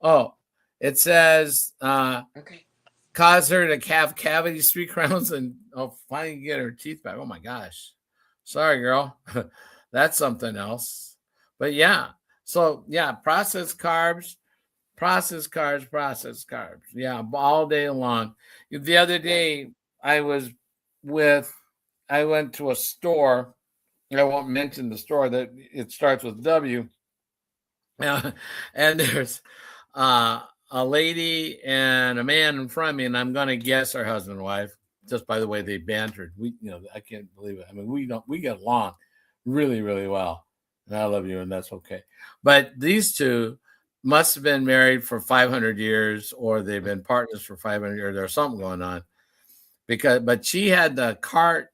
Oh, it says Okay. cause her to have cavities 3 crowns and finally get her teeth back. Oh my gosh. Sorry, girl. That's something else. But yeah. So yeah, processed carbs. Yeah, all day long. The other day I went to a store. I won't mention the store, that it starts with W. And there's a lady and a man in front of me, and I'm going to guess our husband and wife, just by the way they bantered. I can't believe it. I mean, we get along really, really well. And I love you, and that's okay. But these two must have been married for 500 years, or they've been partners for 500 years. There's something going on. But she had the cart,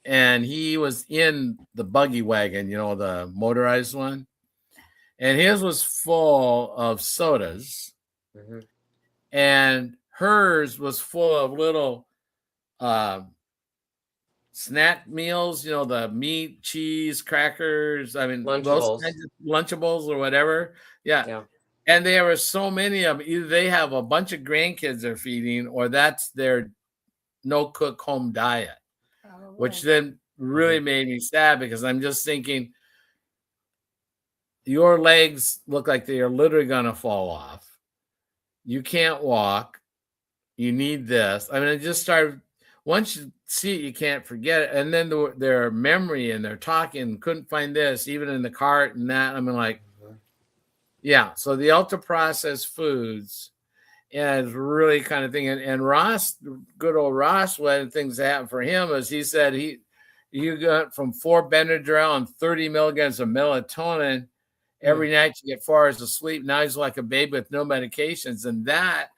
and he was in the buggy wagon, the motorized one. And his was full of sodas. Mm-hmm. And hers was full of little snack meals, the meat, cheese, crackers. I mean, those kinds of Lunchables or whatever. Yeah. And there were so many of them. Either they have a bunch of grandkids they're feeding, or that's their no-cook home diet, which then really made me sad, because I'm just thinking, your legs look like they are literally going to fall off. You can't walk. You need this. I mean, it just started. Once you see it, you can't forget it. And then their memory and their talking, couldn't find this, even in the cart and that. I mean, like, yeah. So the ultra processed foods is really kind of thing. And Ross, good old Ross, one of the things that happened for him is he said he got from 4 Benadryl and 30 milligrams of melatonin every night to get 4 hours of sleep. Now he's like a baby with no medications. And that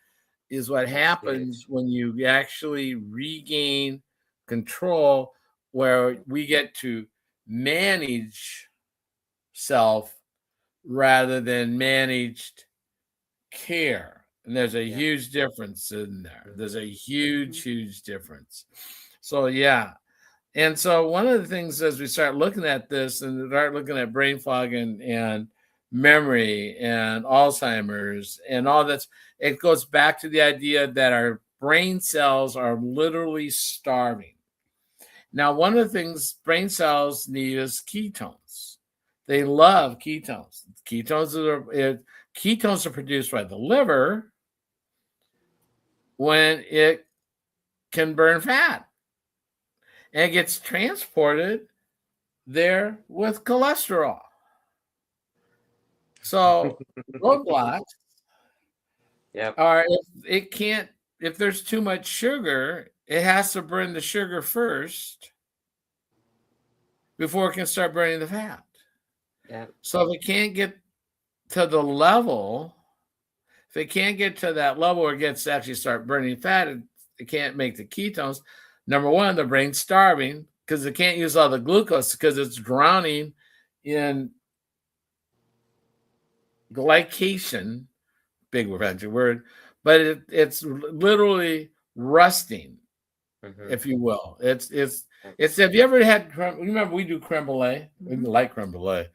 is what happens when you actually regain control, where we get to manage self rather than managed care. And there's a huge difference in there. There's a huge, huge difference. So, yeah. And so one of the things, as we start looking at this and start looking at brain fog and memory and Alzheimer's and all that, it goes back to the idea that our brain cells are literally starving. Now, one of the things brain cells need is ketones. They love ketones. Ketones are produced by the liver when it can burn fat, and it gets transported there with cholesterol. So roadblocks Yep. are if there's too much sugar, it has to burn the sugar first before it can start burning the fat. Yep. So if it can't get to the level, if it can't get to that level where it gets to actually start burning fat, it can't make the ketones. Number one, the brain's starving because it can't use all the glucose because it's drowning in glycation, big fancy word, but it's literally rusting, Mhm. if you will. It's have you ever had remember we do creme brulee? We like creme brulee.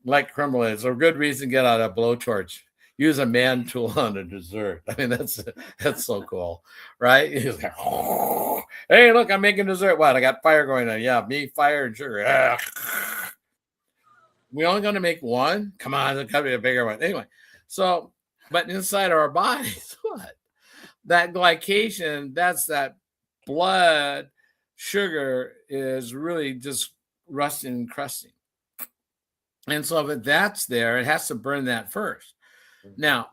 Like creme brulee. It's a good reason to get out a blowtorch. Use a man tool on a dessert. I mean, that's so cool, right? He's like, oh, hey, look, I'm making dessert. What? I got fire going on. Yeah, me, fire, and sugar. We only going to make one? Come on, there's got to be a bigger one. Anyway, so, but inside our bodies, what? That glycation, that's that blood sugar is really just rusting and crusting. And so if that's there, it has to burn that first. Now,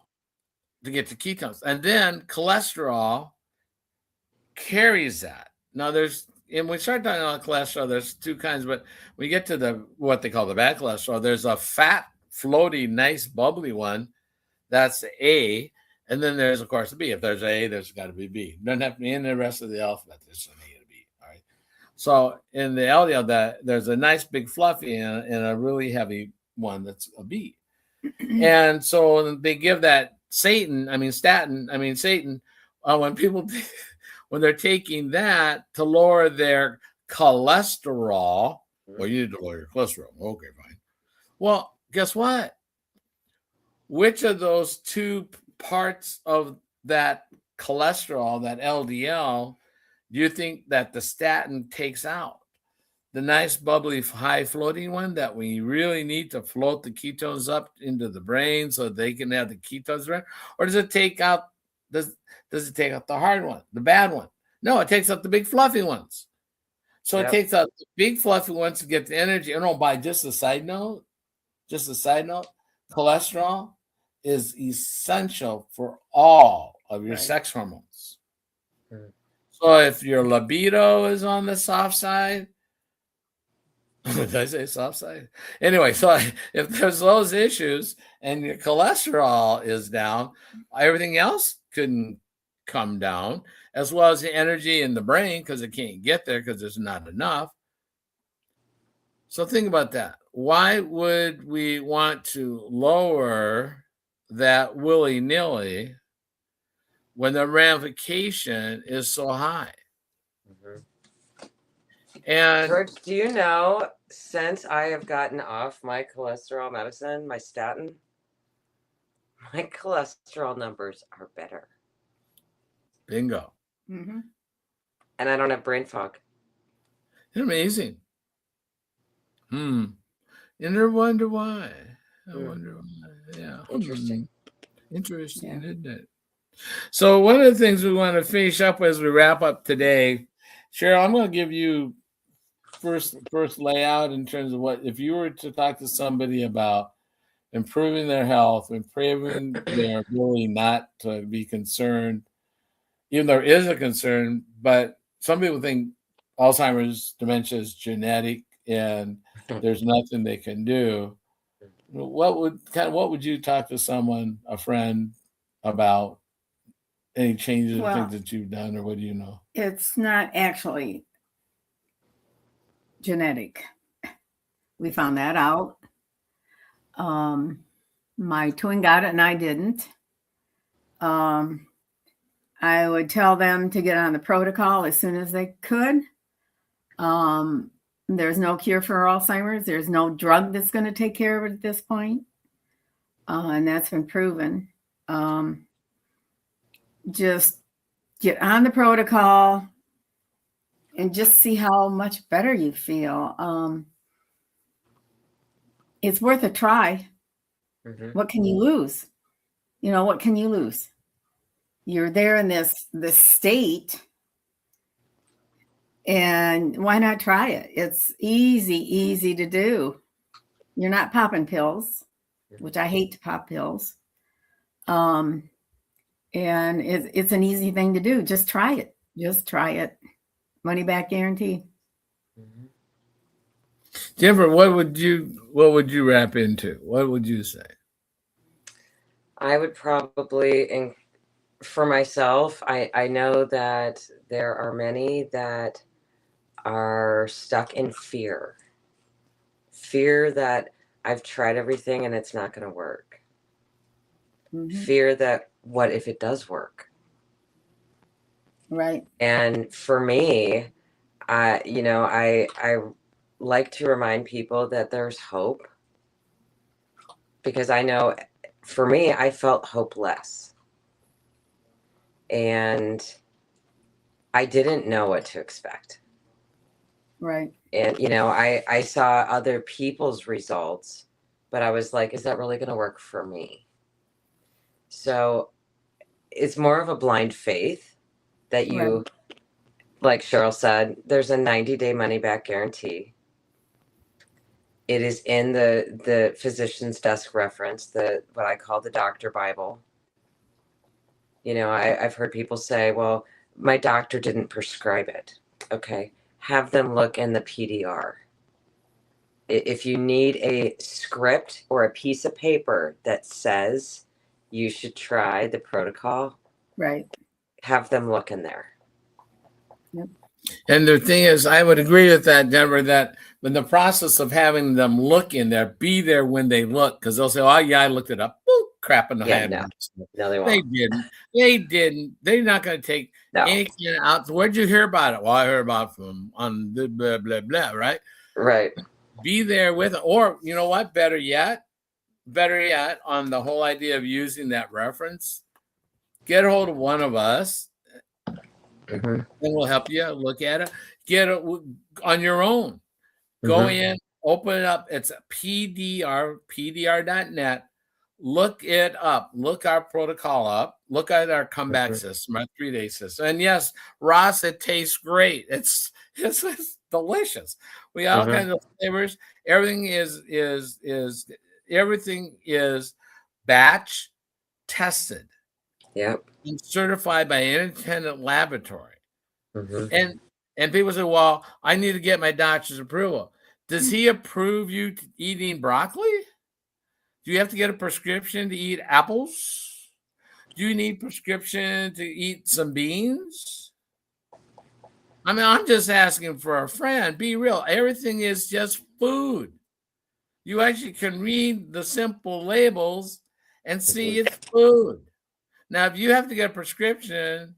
to get to ketones. And then cholesterol carries that. Now and we start talking about cholesterol, there's two kinds, but we get to what they call the bad cholesterol. There's a fat, floaty, nice, bubbly one. That's A. And then there's, of course, a B. If there's A, there's got to be B. Doesn't have to be in the rest of the alphabet. There's an A to B. All right. So in the LDL, there's a nice big fluffy and a really heavy one that's a B. And so they give that statin, when people, when they're taking that to lower their cholesterol, well, you need to lower your cholesterol. Okay, fine. Well, guess what? Which of those two parts of that cholesterol, that LDL, do you think that the statin takes out? The nice, bubbly, high floating one that we really need to float the ketones up into the brain so they can have the ketones around? Or does it take out does it take out the hard one, the bad one? No, it takes out the big fluffy ones. So it takes out the big fluffy ones to get the energy. And by just a side note, cholesterol is essential for all of your sex hormones. So if your libido is on the soft side, did I say soft side? Anyway, so if there's those issues and your cholesterol is down, everything else couldn't come down, as well as the energy in the brain because it can't get there because there's not enough. So think about that. Why would we want to lower that willy-nilly when the ramification is so high? And George, do you know, since I have gotten off my cholesterol medicine, my statin, my cholesterol numbers are better. Bingo. Mm-hmm. And I don't have brain fog. Amazing. And I wonder why. Yeah. Interesting. Interesting, isn't it? So one of the things we want to finish up as we wrap up today, Cheryl, I'm going to give you first layout in terms of what if you were to talk to somebody about improving their health, improving their ability not to be concerned, even though there is a concern, but some people think Alzheimer's dementia is genetic and there's nothing they can do. What would you talk to someone, a friend, about any changes or things that you've done, or what do you know? It's not actually genetic. We found that out. My twin got it and I didn't. I would tell them to get on the protocol as soon as they could. There's no cure for Alzheimer's. There's no drug that's going to take care of it at this point. And that's been proven. Just get on the protocol and just see how much better you feel. It's worth a try. What can you lose? What can you lose? You're there in this state, and why not try it? It's easy to do. You're not popping pills. which I hate to pop pills. And it's an easy thing to do. Just try it. Just try it. Money back guarantee. Mhm. Jennifer, what would you wrap into? What would you say? I would probably, for myself, I know that there are many that are stuck in fear. Fear that I've tried everything and it's not going to work. Mhm. Fear that what if it does work? Right. And for me, I like to remind people that there's hope, because I know for me, I felt hopeless and I didn't know what to expect. Right. And, I saw other people's results, but I was like, is that really going to work for me? So it's more of a blind faith that you, like Cheryl said, there's a 90-day money back guarantee. It is in the physician's desk reference, what I call the doctor Bible. I've heard people say, well, my doctor didn't prescribe it. Okay. Have them look in the PDR. If you need a script or a piece of paper that says you should try the protocol, Right. have them look in there. And the thing is, I would agree with that, Deborah, that in the process of having them look in there, be there when they look, because they'll say, oh, yeah, I looked it up. Boop, crap in the head. No, they They won't. didn't. They didn't. They're not going to take No. anything out. Where'd you hear about it? Well, I heard about it from on the blah, blah, blah, right? Right. Be there with it. Or, you know what? Better yet, on the whole idea of using that reference, get a hold of one of us. Mm-hmm. And we'll help you look at it. Get it on your own. Go in, open it up. It's pdr.net. Look it up. Look our protocol up. Look at our comeback system, our 3-day system. And yes, Ross, it tastes great. It's delicious. We got all kinds of flavors. Everything is batch tested. Yep. And certified by an independent laboratory. Mm-hmm. And people say, well, I need to get my doctor's approval. Does he approve you eating broccoli? Do you have to get a prescription to eat apples? Do you need prescription to eat some beans? I mean, I'm just asking for a friend. Be real. Everything is just food. You actually can read the simple labels and see it's food. Now, if you have to get a prescription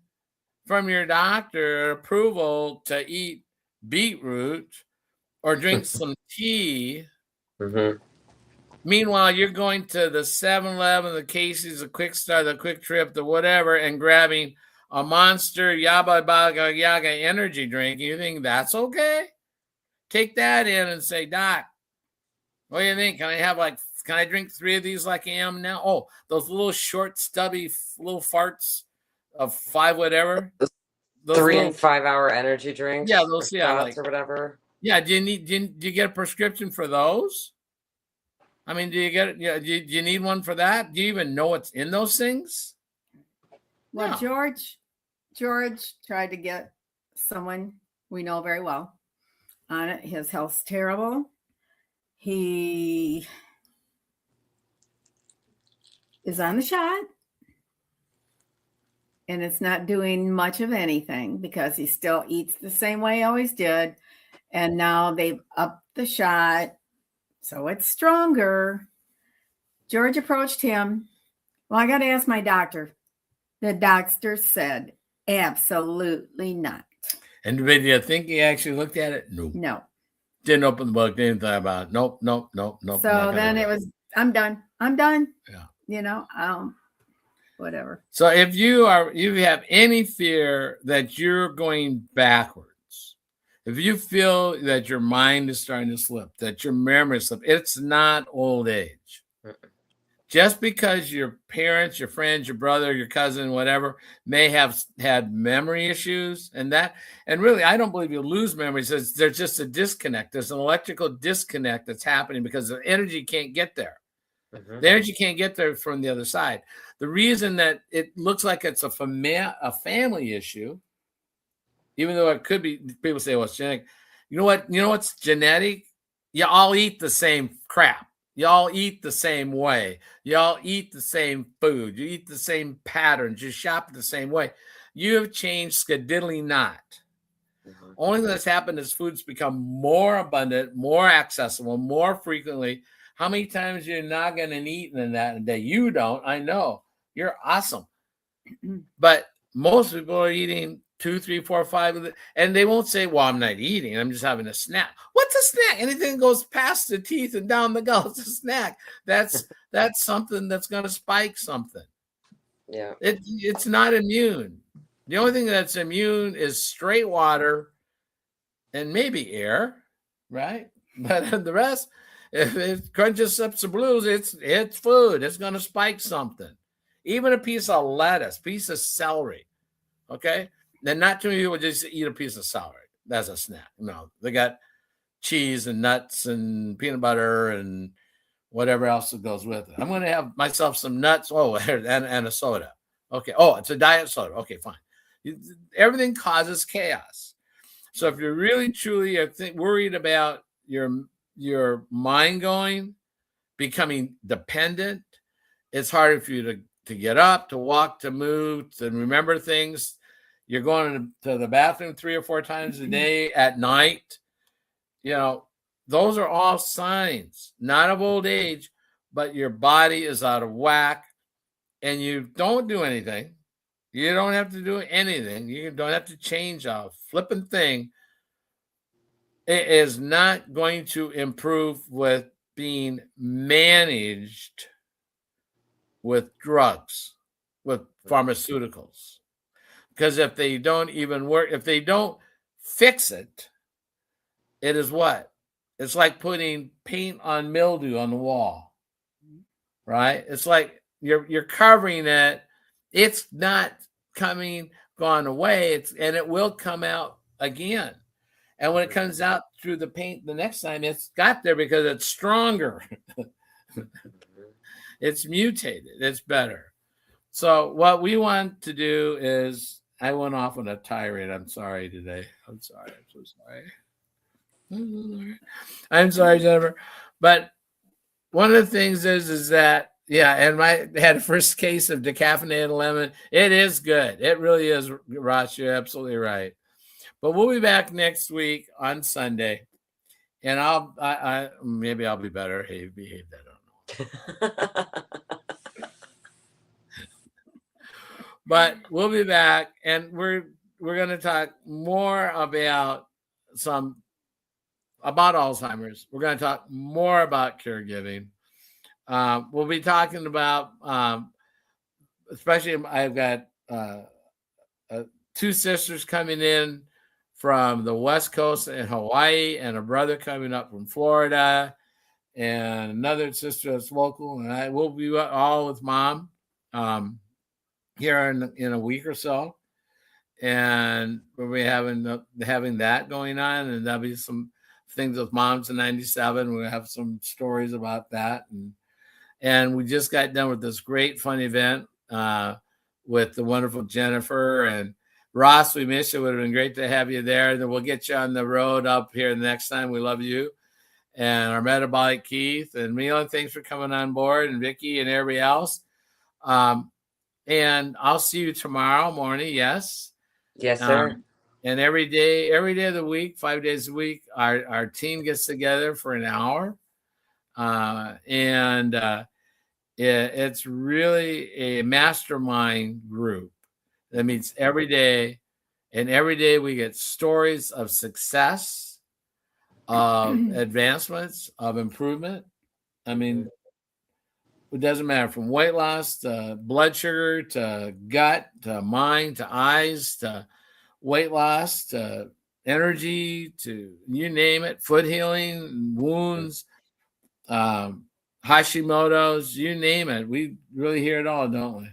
from your doctor approval to eat beetroot or drink some tea, meanwhile, you're going to the 7-Eleven, the Casey's, the Quick Start, the Quick Trip, the whatever, and grabbing a Monster Yaba Baga Yaga energy drink, you think that's okay? Take that in and say, Doc, what do you think? Can I drink 3 of these like I am now? Oh, those little short, stubby little farts of 5 whatever. Those 3 and 5 hour energy drinks. Yeah, those or whatever. Yeah, do you get a prescription for those? I mean, do you need one for that? Do you even know what's in those things? Well, No. George tried to get someone we know very well on it. His health's terrible. He is on the shot, and it's not doing much of anything because he still eats the same way he always did. And now they've upped the shot, so it's stronger. George approached him. Well, I got to ask my doctor. The doctor said, absolutely not. And did you think he actually looked at it? No. Didn't open the book, didn't think about it. Nope. So then it was, I'm done. Yeah. Whatever. So if you have any fear that you're going backwards, if you feel that your mind is starting to slip, that your memory is slipping, it's not old age. Just because your parents, your friends, your brother, your cousin, whatever, may have had memory issues and really, I don't believe you lose memories. There's just a disconnect. There's an electrical disconnect that's happening because the energy can't get there. Mhm. The energy can't get there from the other side. The reason that it looks like it's a family issue, even though it could be, people say, well, it's genetic. You know what? You know what's genetic? You all eat the same crap. You all eat the same way. You all eat the same food. You eat the same patterns. You shop the same way. You have changed skadiddly not. Mhm. Only thing that's happened is food's become more abundant, more accessible, more frequently. How many times you're not going to eat in that a day? You don't. I know. You're awesome. But most people are eating 2, 3, 4, 5, and they won't say, well, I'm not eating. I'm just having a snack. What's a snack? Anything that goes past the teeth and down the gullet is a snack. That's something that's going to spike something. Yeah. It's not immune. The only thing that's immune is straight water and maybe air, right? But the rest, if it crunches up some blues, it's food. It's going to spike something. Even a piece of lettuce, piece of celery, okay? Then not too many people just eat a piece of celery. That's a snack. No, they got cheese and nuts and peanut butter and whatever else that goes with it. I'm going to have myself some nuts. Oh, and a soda. Okay. Oh, it's a diet soda. Okay, fine. Everything causes chaos. So if you're really truly worried about your mind becoming dependent, it's harder for you to get up, to walk, to move, to remember things. You're going to the bathroom 3 or 4 times a day at night. You know, those are all signs, not of old age, but your body is out of whack and you don't do anything. You don't have to do anything. You don't have to change a flipping thing. It is not going to improve with being managed with drugs, with pharmaceuticals. Because if they don't even work, if they don't fix it, it is what? It's like putting paint on mildew on the wall, right? It's like you're covering it. It's not gone away. And it will come out again. And when it comes out through the paint the next time, it's got there because it's stronger. It's mutated. It's better. So what we want to do is, I went off on a tirade. I'm sorry today. I'm sorry. I'm so sorry. I'm sorry, Jennifer. But one of the things is that, yeah, and I had a first case of decaffeinated lemon. It is good. It really is, Ross. You're absolutely right. But we'll be back next week on Sunday, and I maybe I'll be better behaved. I don't know. But we'll be back, and we're going to talk more about Alzheimer's. We're going to talk more about caregiving. We'll be talking about, especially I've got 2 sisters coming in from the West Coast in Hawaii, and a brother coming up from Florida, and another sister that's local, and I will be all with Mom here in a week or so, and we'll be having that going on, and there'll be some things with Moms in 97. We'll have some stories about that, and we just got done with this great fun event with the wonderful Jennifer and Ross. We miss you. It would have been great to have you there. And then we'll get you on the road up here the next time. We love you. And our metabolic Keith and Mila, thanks for coming on board, and Vicky and everybody else. And I'll see you tomorrow morning. Yes. Yes, sir. And every day of the week, 5 days a week, our team gets together for an hour. It's really a mastermind group that meets every day. And every day we get stories of success, of advancements, of improvement. I mean, it doesn't matter, from weight loss to blood sugar to gut to mind to eyes to weight loss to energy to you name it, foot healing, wounds, Hashimoto's, you name it. We really hear it all, don't we?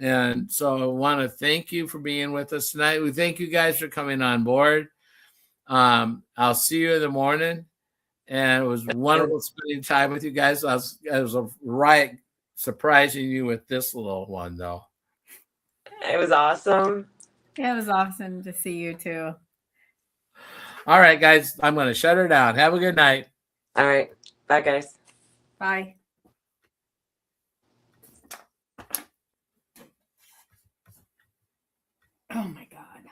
And so I want to thank you for being with us tonight. We thank you guys for coming on board. I'll see you in the morning. and it was wonderful spending time with you guys. I was right surprising you with this little one, though. It was awesome. It was awesome to see you too. All right, guys, I'm going to shut her down. Have a good night. All right. Bye, guys. Bye. Oh my God.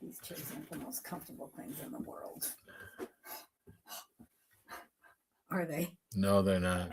These chairs aren't the most comfortable things in the world. Are they? No, they're not.